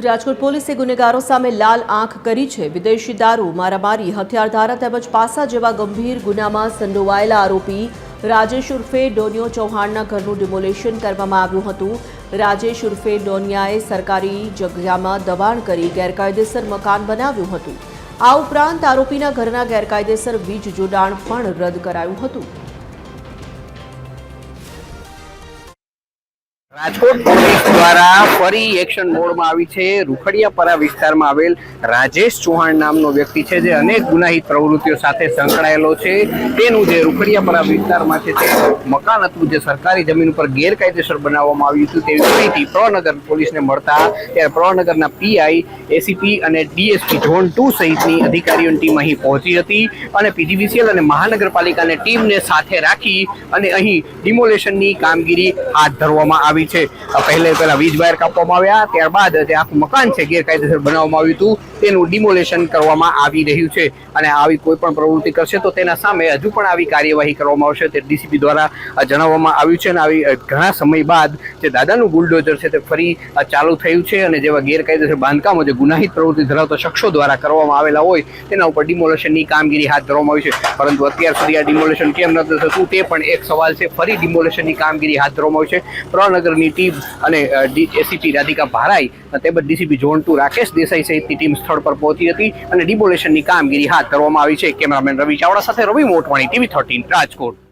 રાજકોટ પોલીસે ગુનેગારો સામે લાલ આંખ કરી છે। વિદેશી દારૂ, મારામારી, હથિયારધારા તેમજ પાસા જેવા ગંભીર ગુનામાં સંડોવાયેલા આરોપી રાજેશ ઉર્ફે ડોનિયો ચૌહાણના ઘરનું ડિમોલેશન કરવામાં આવ્યું હતું। રાજેશ ઉર્ફે ડોનિયાએ સરકારી જગ્યામાં દબાણ કરી ગેરકાયદેસર મકાન બનાવ્યું હતું। આ ઉપરાંત આરોપીના ઘરના ગેરકાયદેસર વીજ જોડાણ પણ રદ કરાયું હતું। રાજકોટ પોલીસ દ્વારા ફરી એક્શન મોડમાં આવી છે। રૂખડિયાપરા વિસ્તારમાં આવેલ રાજેશ ચૌહાણ નામનો વ્યક્તિ છે જે અનેક ગુનાહિત પ્રવૃત્તિઓ સાથે સંકળાયેલો છે। તેનું જે રૂખડિયાપરા વિસ્તારમાં છે તે મકાન હતું જે સરકારી જમીન ઉપર ગેરકાયદેસર બનાવવામાં આવ્યું હતું તેવી માહિતી પ્રવનગર પોલીસને મળતા ત્યારે પ્રવનગરના પીઆઈ, એસીપી અને ડીએસપી ઝોન 2 સહિતની અધિકારીઓની ટીમ અહીં પહોંચી હતી અને પીજીવીસીએલ અને મહાનગરપાલિકાની ટીમને સાથે રાખી અને અહીં ડિમોલેશનની કામગીરી હાથ ધરવામાં આવી છે। પહેલા વીજ વાયર કાપવામાં આવ્યા, ત્યારબાદ જે આખું મકાન છે ગેરકાયદેસર બનાવવામાં આવ્યું હતું તેનું ડિમોલેશન કરવામાં આવી રહ્યું છે અને આવી કોઈ પણ પ્રવૃત્તિ કરશે તો તેના સામે હજુ પણ આવી કાર્યવાહી કરવામાં આવશે તે ડીસીપી દ્વારા જણાવવામાં આવ્યું છે। અને આવી ઘણા સમય બાદ જે દાદાનું બુલડોઝર છે તે ફરી ચાલુ થયું છે અને જેવા ગેરકાયદેસર બાંધકામો જે ગુનાહિત પ્રવૃત્તિ ધરાવતા શખ્સો દ્વારા કરવામાં આવેલા હોય તેના ઉપર ડિમોલેશનની કામગીરી હાથ ધરવામાં આવી છે। પરંતુ અત્યાર સુધી આ ડિમોલેશન કેમ નથી થતું તે પણ એક સવાલ છે। ફરી ડિમોલેશનની કામગીરી હાથ ધરવામાં આવી છે। પ્રવનગરની ટીમ અને એસીપી રાધિકા ભારાઈ તેમજ ડીસીપી ઝોન 2 રાકેશ દેસાઈ સહિતની ટીમ સ્થળ પર પહોંચી હતી અને ડિમોલેશનની કામગીરી હાથ ધરવામાં આવી છે। કેમેરામેન રવિ ચાવડા સાથે રવિ મોટવાણી, TV 13 રાજકોટ।